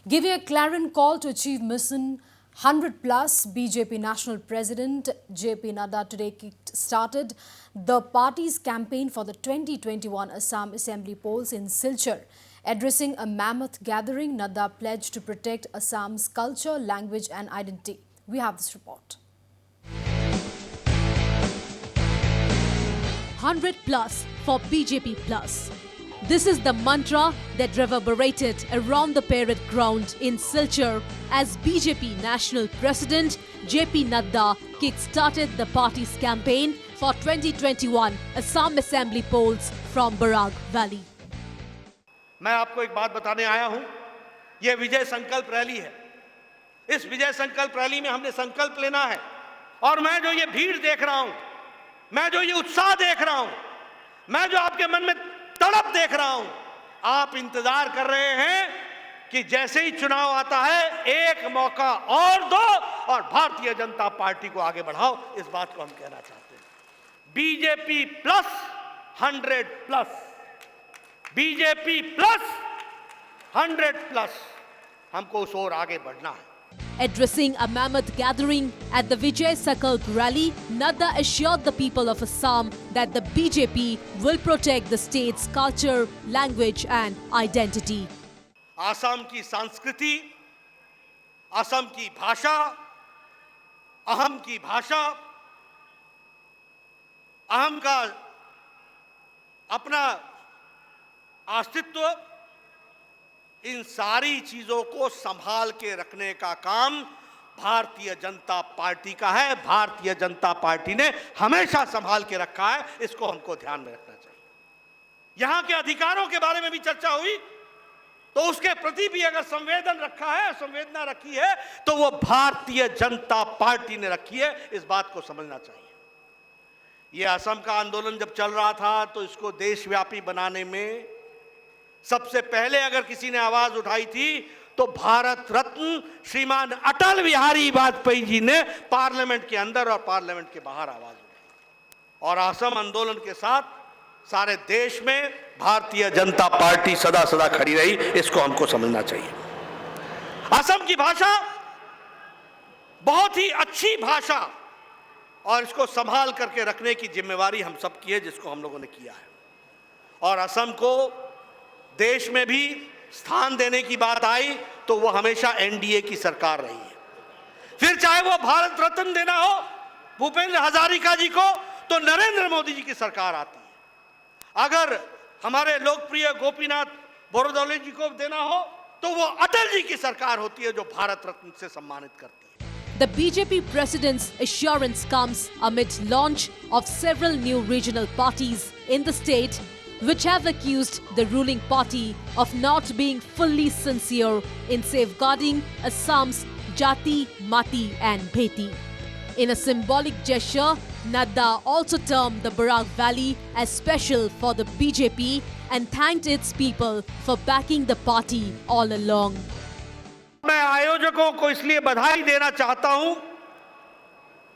Giving a clarion call to achieve mission 100 plus, BJP National President JP Nadda today started the party's campaign for the 2021 Assam Assembly polls in Silchar. Addressing a mammoth gathering, Nadda pledged to protect Assam's culture, language and identity. We have this report. 100 plus for BJP plus. This is the mantra that reverberated around the parade ground in Silchar as BJP National President JP Nadda kick-started the party's campaign for 2021 Assam Assembly polls from Barag Valley. मैं आपको एक बात बताने आया हूं, यह विजय संकल्प rally है। इस विजय संकल्प रैली में हमने संकल्प लेना है और मैं जो ये भीड़ देख रहा हूं, मैं जो ये उत्साह देख रहा हूं, मैं जो आपके मन में तड़प देख रहा हूं, आप इंतजार कर रहे हैं कि जैसे ही चुनाव आता है एक मौका और दो और भारतीय जनता पार्टी को आगे बढ़ाओ। इस बात को हम कहना चाहते हैं। BJP plus 100 plus, BJP plus 100 plus, हमको उस ओर आगे बढ़ना है। Addressing a mammoth gathering at the Vijay Sankalp rally, Nadda assured the people of Assam that the BJP will protect the state's culture, language and identity. Assam की संस्कृति, असम की भाषा, अहम की भाषा, अहम का अपना अस्तित्व, इन सारी चीजों को संभाल के रखने का काम भारतीय जनता पार्टी का है। भारतीय जनता पार्टी ने हमेशा संभाल के रखा है, इसको हमको ध्यान में रखना चाहिए। यहां के अधिकारों के बारे में भी चर्चा हुई, तो उसके प्रति भी अगर संवेदना रखी है तो वो भारतीय जनता पार्टी ने रखी है। इस बात को समझना चाहिए। यह असम का आंदोलन जब चल रहा था तो इसको देशव्यापी बनाने में सबसे पहले अगर किसी ने आवाज उठाई थी तो भारत रत्न श्रीमान अटल बिहारी वाजपेयी जी ने पार्लियामेंट के अंदर और पार्लियामेंट के बाहर आवाज उठाई। और असम आंदोलन के साथ सारे देश में भारतीय जनता पार्टी सदा सदा खड़ी रही। इसको हमको समझना चाहिए। असम की भाषा बहुत ही अच्छी भाषा और इसको संभाल करके रखने की जिम्मेवारी हम सब की है, जिसको हम लोगों ने किया है। और असम को देश में भी स्थान देने की बात आई तो वो हमेशा एनडीए की सरकार रही है। फिर चाहे वो भारत रत्न देना हो भूपेंद्र हजारिका जी को तो नरेंद्र मोदी जी की सरकार आती है। अगर हमारे लोकप्रिय गोपीनाथ बोरदोले जी को देना हो तो वो अटल जी की सरकार होती है, जो भारत रत्न से सम्मानित करती है। The BJP president's assurance comes amid launch of several new regional parties in the state which have accused the ruling party of not being fully sincere in safeguarding Assam's Jati, Mati and Bheti. In a symbolic gesture, Nadda also termed the Barag Valley as special for the BJP and thanked its people for backing the party all along. मैं आयोजकों को इसलिए बधाई देना चाहता हूं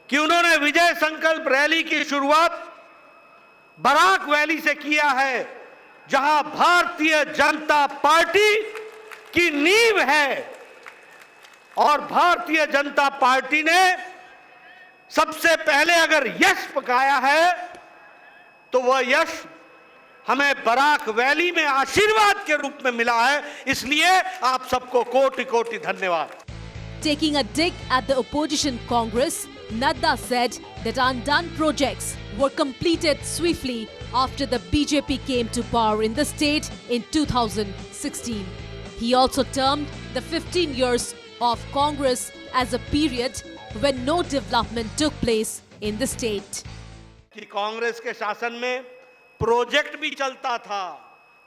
कि उन्होंने विजय संकल्प रैली की शुरुआत बराक वैली से किया है, जहां भारतीय जनता पार्टी की नींव है। और भारतीय जनता पार्टी ने सबसे पहले अगर यश पकाया है तो वह यश हमें बराक वैली में आशीर्वाद के रूप में मिला है। इसलिए आप सबको कोटि कोटि धन्यवाद। Taking a dig at the opposition Congress, Nadda said that undone projects were completed swiftly after the BJP came to power in the state in 2016. He also termed the 15 years of Congress as a period when no development took place in the state. कि कांग्रेस के शासन में project भी चलता था,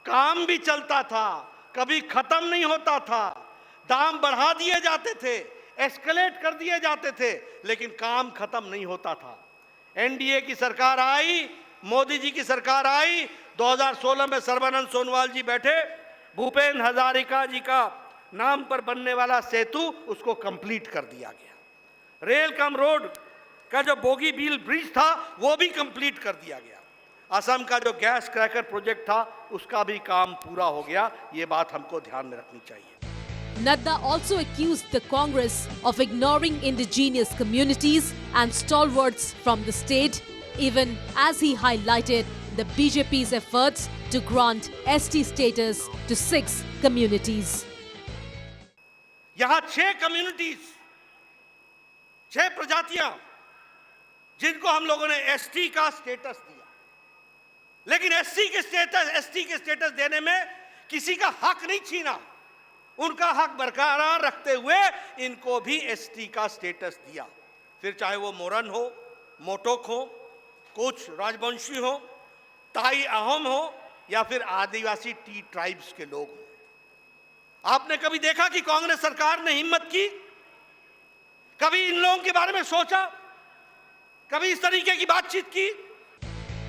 काम भी चलता था, कभी खत्म नहीं होता था, दाम बढ़ा दिए जाते थे, एस्केलेट कर दिए जाते थे, लेकिन काम खत्म नहीं होता था। एनडीए की सरकार आई, मोदी जी की सरकार आई, 2016 में सर्बानंद सोनोवाल जी बैठे, भूपेंद्र हजारिका जी का नाम पर बनने वाला सेतु उसको कंप्लीट कर दिया गया। रेल कम रोड का जो बोगी बील ब्रिज था वो भी कंप्लीट कर दिया गया। असम का जो गैस क्रैकर प्रोजेक्ट था उसका भी काम पूरा हो गया। ये बात हमको ध्यान में रखनी चाहिए। Nadda also accused the Congress of ignoring indigenous communities and stalwarts from the state, even as he highlighted the BJP's efforts to grant ST status to 6 communities. यहां 6 कम्युनिटीज, 6 प्रजातियां जिनको हम लोगों ने एसटी का स्टेटस दिया, लेकिन एसटी के स्टेटस देने में किसी का हक नहीं छीना, उनका हक बरकरार रखते हुए इनको भी एसटी का स्टेटस दिया। फिर चाहे वो मोरन हो, मोटोक हो, कुछ राजवंशी हो, ताई अहोम हो या फिर आदिवासी टी ट्राइब्स के लोग हो। आपने कभी देखा कि कांग्रेस सरकार ने हिम्मत की? कभी इन लोगों के बारे में सोचा? कभी इस तरीके की बातचीत की?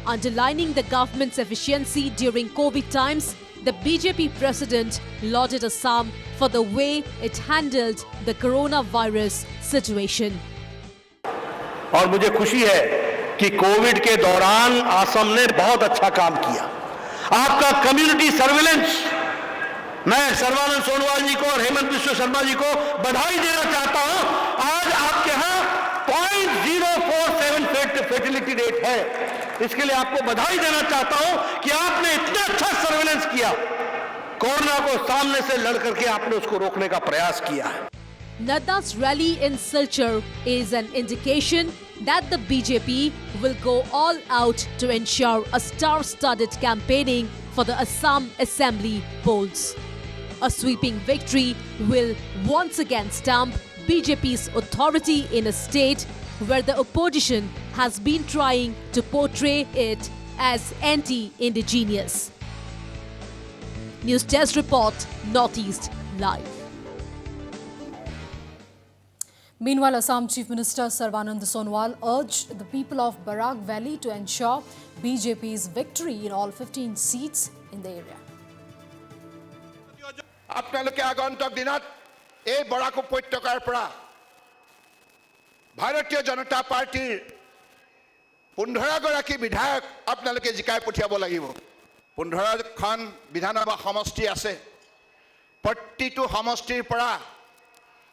Underlining the government's efficiency during COVID times, the BJP president lauded Assam for the way it handled the coronavirus situation. और मुझे खुशी है कि कोविड के दौरान असम ने बहुत अच्छा काम किया। आपका कम्युनिटी सर्विलेंस, मैं सर्बानंद सोनोवाल जी को और हेमंत बिश्व शर्मा जी को बधाई देना चाहता हूं। आज आपके यहां 0.047 फर्टिलिटी रेट है, इसके लिए आपको बधाई देना चाहता हूं कि आपने इतना अच्छा सर्विलेंस किया, कोरोना को सामने से लड़ करके आपने उसको रोकने का प्रयास किया है। Nadda's rally in Silchar is an indication that the BJP will go all out to ensure a star-studded campaigning for the Assam Assembly polls. A sweeping victory will once again stamp BJP's authority in a state where the opposition has been trying to portray it as anti-indigenous. News Desk Report, Northeast Live. Meanwhile, Assam Chief Minister Sarbanand Sonowal urged the people of Barak Valley to ensure BJP's victory in all 15 seats in the area. আপোনালোকে আগন্তুক দিনত এই বৰাক উপত্যকাৰ পৰা ভাৰতীয় জনতা পাৰ্টিৰ 15 গৰাকী বিধায়ক আপোনালোকে জিকাই পঠিয়াব লাগিব। 15খন বিধানসভা সমষ্টি আছে, প্ৰতিটো সমষ্টিৰ পৰা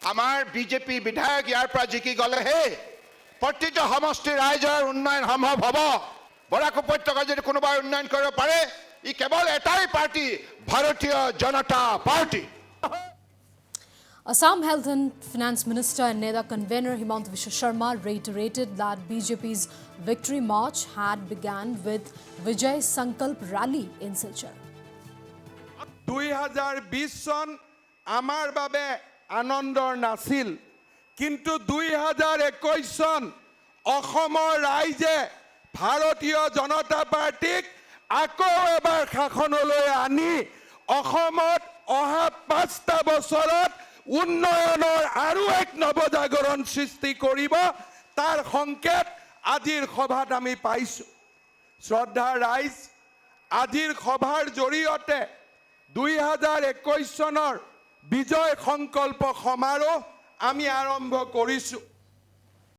আমাৰ বিজেপি বিধায়ক ইয়াৰ পৰা জিকি গলেহে প্ৰতিটো সমষ্টিৰ ৰাইজৰ উন্নয়ন সম্ভৱ হ'ব। বৰাক উপত্যকা যদি কোনোবাই উন্নয়ন কৰিব পাৰে, ই কেৱল এটাই পাৰ্টি, ভাৰতীয় জনতা party. Assam Health and Finance Minister and NEDA convener Himanta Biswa Sharma reiterated that BJP's victory march had begun with Vijay Sankalp rally in Silchar. 2020 চন আমাৰ বাবে আনন্দৰ নাছিল, কিন্তু 2021 চন অসমৰ ৰাইজে ভাৰতীয় জনতা পাৰ্টিক আকৌ এবাৰ শাসনলৈ আনি অসমত অহা 5টা বছৰত উন্নয়নৰ আৰু এক নৱজাগৰণ সৃষ্টি কৰিব, তাৰ সংকেত আজিৰ সভাত আমি পাইছো। শ্ৰদ্ধা ৰাইজ, আজিৰ সভাৰ জৰিয়তে 2021 চনৰ বিজয় সংকল্প সমাৰোহ আমি আৰম্ভ কৰিছো।